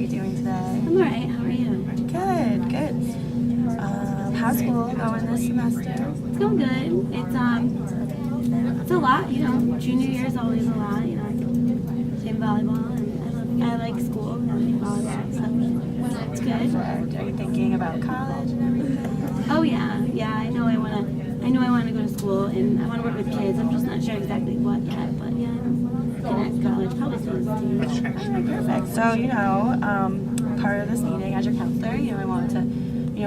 you doing today? I'm alright, how are you? Good, good. How's school going this semester? It's going good. It's a lot, you know. Junior year is always a lot, you know. Playing volleyball, and I like school and volleyball, so it's good. Are you thinking about college and everything? Oh yeah, I know I wanna go to school and I wanna work with kids. I'm just not sure exactly what yet, but yeah, I'm looking at college, probably soon. Perfect. So, part of this meeting as your counselor, I wanted to,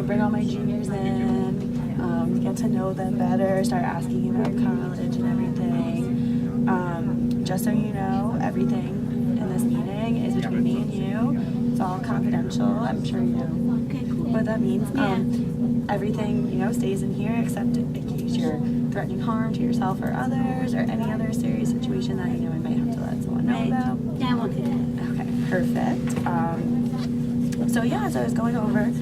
bring all my juniors in, get to know them better, start asking about college and everything. Just so you know, everything in this meeting is between me and you. It's all confidential. I'm sure you know Okay, cool. what that means. Yeah. Everything, stays in here except in case you're threatening harm to yourself or others or any other serious situation that, I might have to let someone know Right. about. Yeah, I won't do that. Okay, perfect. So I was going over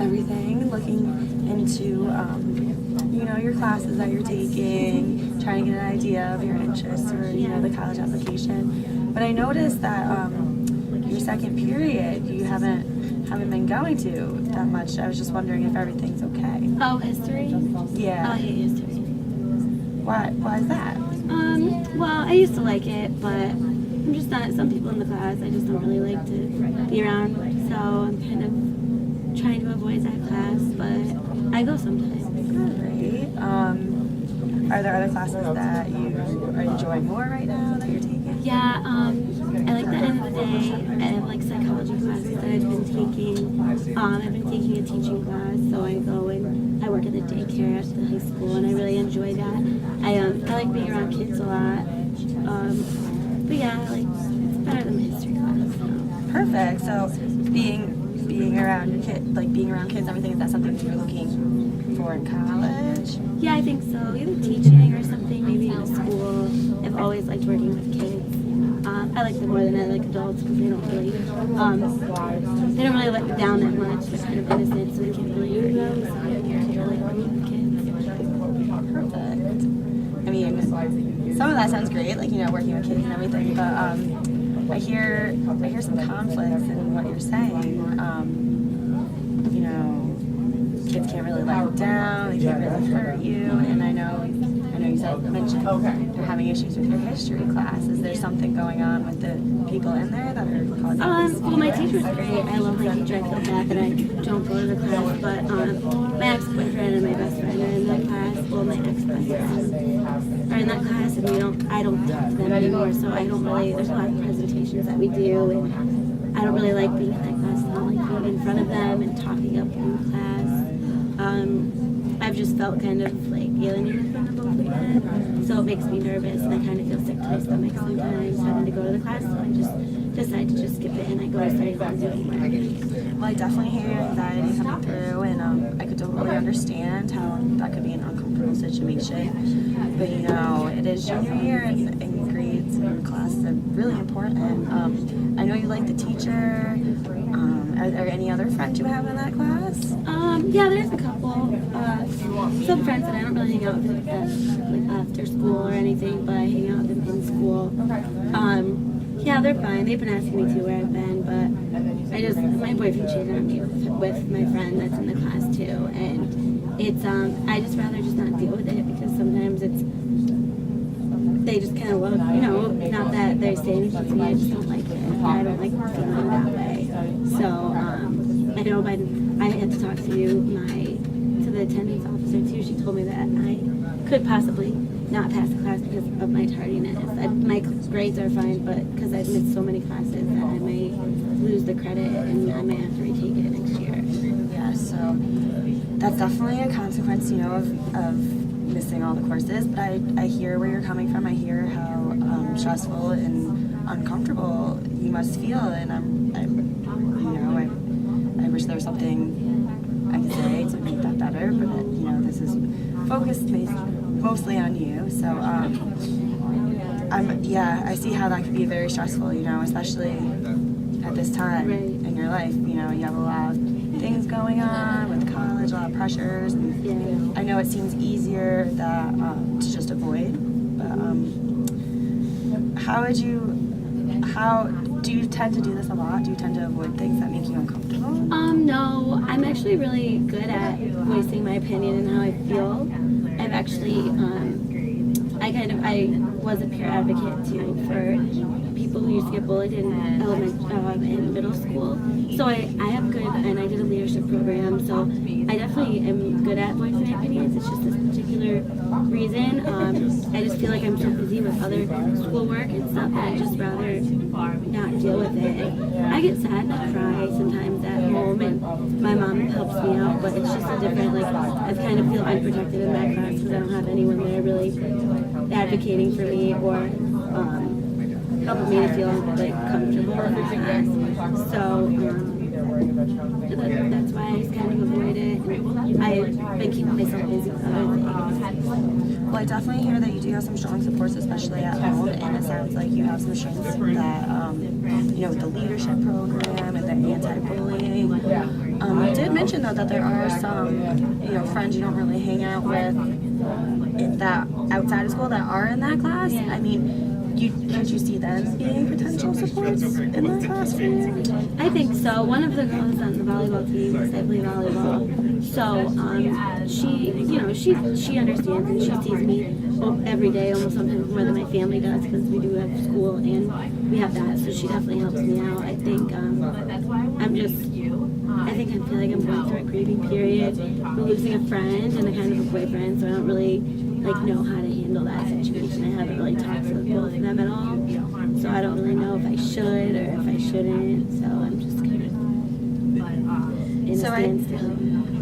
everything, looking into, your classes that you're taking, trying to get an idea of your interests or, the college application. But I noticed that your second period, you haven't been going to that much. I was just wondering if everything's okay. Oh, history? Yeah. Oh, I hate history. Why is that? Well, I used to like it, but I'm just not, some people in the class I just don't really like to be around, so I'm kind of trying to avoid that class, but I go sometimes. Great. Are there other classes that you are enjoying more right now that you're taking? Yeah, I like the end of the day, I have like psychology classes that I've been taking. I've been taking a teaching class, so I go and I work at the daycare at the high school, and I really enjoy that. I like being around kids a lot. But yeah, it's better than the history class. So. Perfect. So being around your kid, being around kids, everything, is that something you're looking for in college? Yeah, I think so. Either teaching or something, maybe in a school. I've always liked working with kids. I like them more than I like adults because they don't really let me down that much. They're kind of innocent, so they can't really hurt you. So I really like working with kids. Perfect. I mean, some of that sounds great, working with kids and everything, but I hear some conflicts in what you're saying. Kids can't really let you down, they can't really hurt you, and I know you mentioned you're having issues with your history class. Is there something going on with the people in there that are causing Well, my teacher's great. I love my teacher. I feel bad that I don't go to the class, but my ex-boyfriend and my best friend are in that class. Well, my ex-best friend are in that class, and I don't talk to them anymore, so I don't really, there's a lot of presentations that we do, and I don't really like being in that class. I don't like being in front of them and talking up in class. I've just felt kind of alienated from the both of them, so it makes me nervous, and I kind of feel sick to my stomach sometimes having to go to the class, so I just decide to just skip it, and I go to study and do it. Well, I definitely hear your anxiety coming through, and I could totally understand how that could be an uncomfortable situation. But it is junior year, and grades and classes are really important. I know you like the teacher. Are there any other friends you have in that class? Yeah, there's a couple. Some friends that I don't really hang out with after school or anything, but I hang out with them in school. Yeah, they're fine. They've been asking me to where I've been, but my boyfriend cheated on me with my friend that's in the class too, and it's I just rather just not deal with it because sometimes they just kind of look, not that they say anything to me, I just don't like it. I don't like feeling that way. So I know I had to talk to the attendance officer too. She told me that I could possibly not pass the class because of my tardiness. My grades are fine, but because I've missed so many classes that I may lose the credit and I may have to retake it next year. Yeah, so that's definitely a consequence, of missing all the courses. But I hear where you're coming from. I hear how stressful and uncomfortable you must feel, and I wish there was something I could say to make that better, but this is focused mostly on you. So I see how that could be very stressful, especially at this time in your life. You have a lot of things going on with college, a lot of pressures. And I know it seems easier to just avoid, but how Do you tend to do this a lot? Do you tend to avoid things that make you uncomfortable? No, I'm actually really good at voicing my opinion and how I feel. I've actually, I was a peer advocate too for people who used to get bullied in in middle school. So I have good, and I did a leadership program. So I definitely am good at voicing my opinions. It's just this particular reason. I just feel like I'm so busy with other schoolwork and stuff that I'd just rather not deal with it. And I get sad and I cry sometimes at home, and my mom helps me out, but it's just a different, like, I kind of feel unprotected in my class because I don't have anyone there really advocating for me or helping me to feel like comfortable in the class. So that's why I just kind of avoid it. I've been keeping myself busy with other things. Well, I definitely hear that you do have some strong supports, especially at home, and it sounds like you have some strengths that, with the leadership program and the anti-bullying. You did mention, though, that there are some, friends you don't really hang out with that outside of school that are in that class. Yeah. I mean, could you see them being potential supports in that class for you? I think so. One of the girls on the volleyball team, because I play volleyball, so she understands and she sees me every day, almost sometimes more than my family does, because we do have school and we have that. So she definitely helps me out. I think I feel like I'm going through a grieving period. We're losing a friend and a kind of a boyfriend, so I don't really know how to handle that situation. I haven't really talked to both of them at all, so I don't really know if I should or if I shouldn't. So I'm just kind of in a standstill.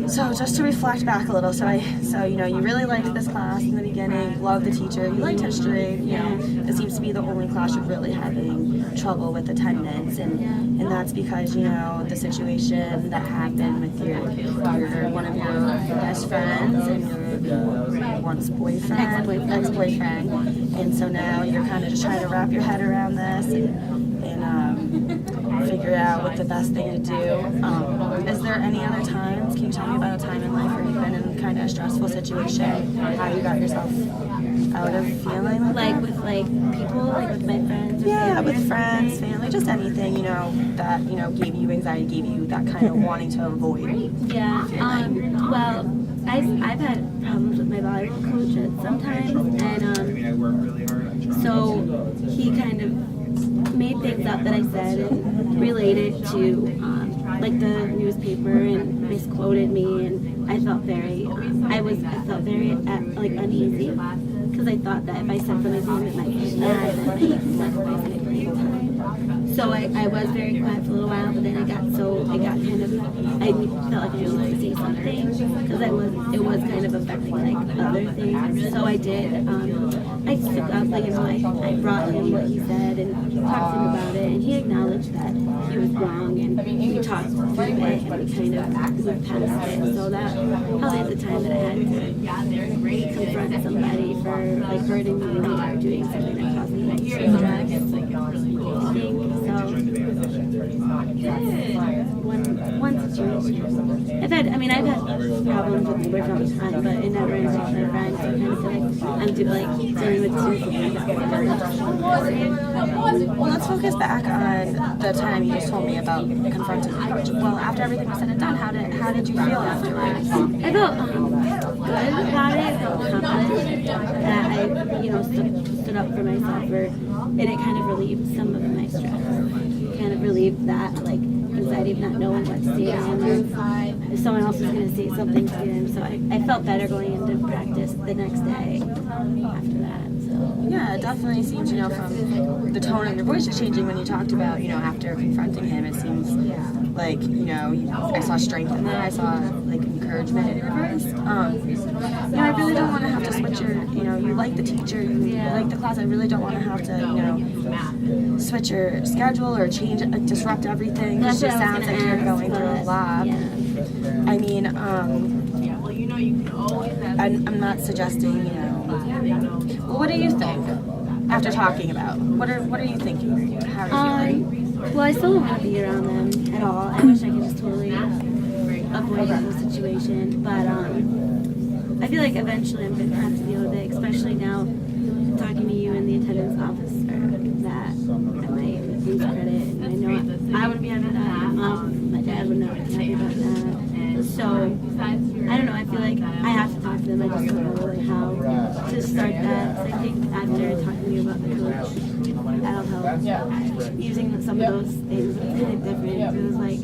So just to reflect back a little, you really liked this class in the beginning, loved the teacher, you liked history, it seems to be the only class you're really having trouble with attendance, and that's because, the situation that happened with your one of your best friends and your once ex-boyfriend, and so now you're kind of just trying to wrap your head around this and figure out what the best thing to do. Is there any other times? Can you tell me about a time in life where you've been in kind of a stressful situation? How you got yourself out of feeling like with people, like with my friends? Yeah, with friends, family, just anything, that, gave you anxiety, gave you that kind of wanting to avoid. Yeah, well, I've had problems with my volleyball coach at sometimes, and so he kind of made things up that I said and related to the newspaper and misquoted me, and I felt very uneasy because I thought that if I said something to him it might get mad and he sacrificed my playing time. So I was very quiet for a little while, but then I felt like I needed to say something because it was kind of affecting other things. So I did. I stood up, I brought him what he said and talked to him about it, and he acknowledged that he was wrong, and we talked through it, and we kind of moved past it. So that probably at the time that I had to confront somebody for hurting me or doing something that caused me stress. One situation. I've had problems with my boyfriend all the time, but it never involved my friends. So I kind of feel like I'm dealing with two things. Well, let's focus back on the time you just told me about confronting the coach. Well, after everything was said and done, how did you feel afterwards? I felt good about it. I felt confident that I, stood up for myself, and it kind of relieved some of my stress. Kind of relieved that, anxiety of not knowing what to say to him, or if someone else was going to say something to him. So I felt better going into practice the next day after that. So yeah, it definitely seems, from the tone of your voice is changing when you talked about, after confronting him. It seems like, I saw strength in that. I saw encouragement in your voice. I really don't want to have to switch your, you like the teacher, you like the class. I really don't want to have to, switch your schedule or change, disrupt everything. It just sounds like you're going through a lot. Yeah. I mean, I'm not suggesting, well, what do you think after talking about? What are you thinking? How are you feeling? Well, I still don't want to be around them at all. I wish I could just totally avoid the whole situation. But I feel like eventually I'm going to have to deal with it, especially now talking to you in the attendance officer, that I might lose credit and like that. So I think after talking to you about the coach, that'll help. Using some of those things, it's kind of different. It was like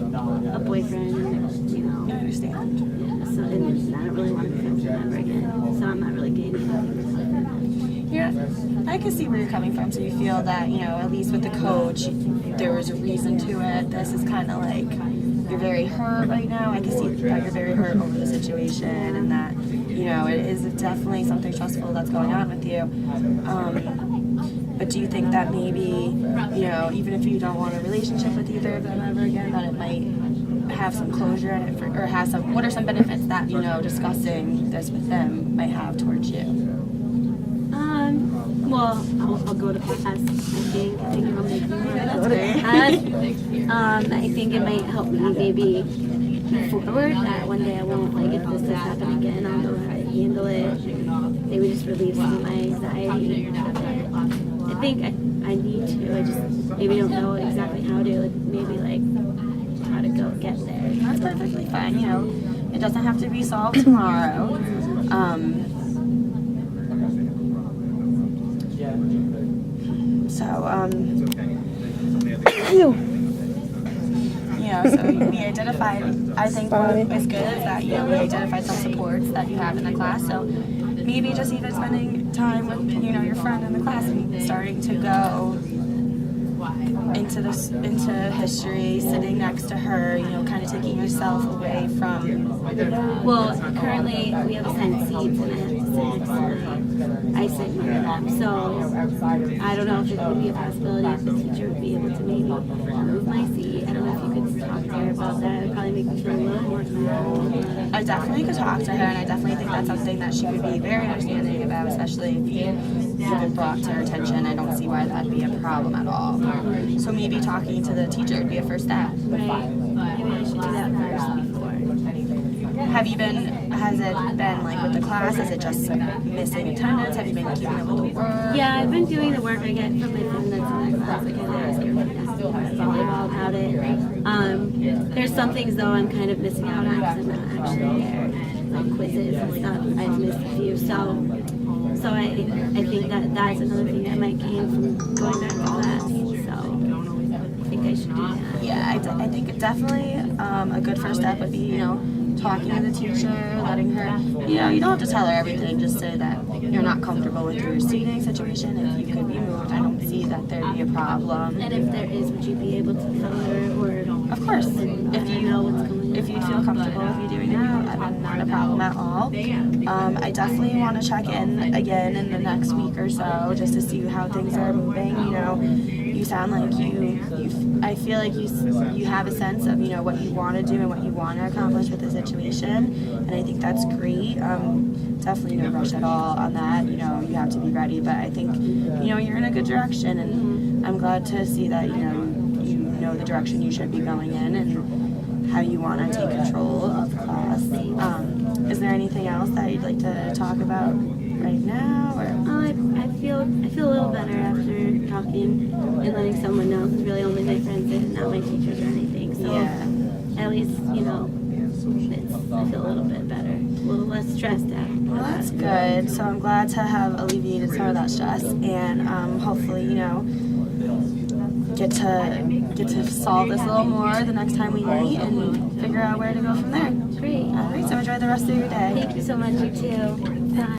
a boyfriend, you know. I understand. Yeah, so and I don't really want to be friends with him ever again. So I'm not really gaining anything. Yeah, I can see where you're coming from. So you feel that, you know, at least with the coach, there was a reason to it. This is kind of like you're very hurt right now. I can see that you're very hurt over the situation and that, you know, it is definitely something stressful that's going on with you. But do you think that maybe, you know, even if you don't want a relationship with either of them ever again, that it might have some closure in it, or have some, what are some benefits that, you know, discussing this with them might have towards you? Well, I'll go to class. I think it'll make me go to class. I think it might help me maybe move forward. That one day I won't, like, if this does happen again, I'll know how to handle it. Maybe just relieve some of my anxiety. I think I need to. I just maybe don't know exactly how to. Like, maybe like how to go get there. That's perfectly fine. You know, it doesn't have to be solved tomorrow. You know, so we identified, I think what is good is that, you know, we identified some supports that you have in the class. So maybe just even spending time with, you know, your friend in the class and starting to go into history, sitting next to her, you know, kind of taking yourself away from. Well, currently we have assigned seats and I have to sit next to them. I sit near them, so I don't know if it would be a possibility if the teacher would be able to maybe move my seat. I don't know if you could talk to her about that. It would probably make me feel a little more comfortable. I definitely could talk to her, and I definitely think that's something that she would be very understanding about, especially if you've been brought to her attention. I don't see why that'd be a problem at all. So maybe talking to the teacher would be a first step. Right. Maybe I should do that first before. Has it been like with the class? Is it just missing attendance? Have you been keeping up with the work? Yeah, I've been doing the work I get from my friend that's in that class. Like I ask everybody volleyball about it. There's some things though I'm kind of missing out on because I'm not actually there. Like quizzes and stuff, I've missed a few. So I think that that's another thing that might gain from going back to class. So I think I should do that. Yeah, I think definitely a good first step would be, you know, talking to the teacher, letting her, you know, you don't have to tell her everything, just say that you're not comfortable with your seating situation. If you could be moved, I don't see that there'd be a problem. And if there is, would you be able to tell her, or of course, if you know what's going on? If you feel comfortable with you doing that, not a problem at all. I definitely want to check in again in the next week or so just to see how things are moving. You know, you sound like I feel like you have a sense of, you know, what you want to do and what you want to accomplish with the situation, and I think that's great. Definitely no rush at all on that. You know, you have to be ready, but I think, you know, you're in a good direction, and I'm glad to see that, you know the direction you should be going in and how you want to take control of class. Is there anything else that you'd like to talk about right now? Or? I feel a little better after talking and letting someone know. Because really only my friends and not my teachers or anything. So Yeah. at least, you know, I feel a little bit better, a little less stressed out. Well, that's good. So I'm glad to have alleviated some of that stress, and hopefully, you know, get to solve this a little more the next time we meet and figure out where to go from there. Great. All right, so enjoy the rest of your day. Thank you so much, you too. Bye.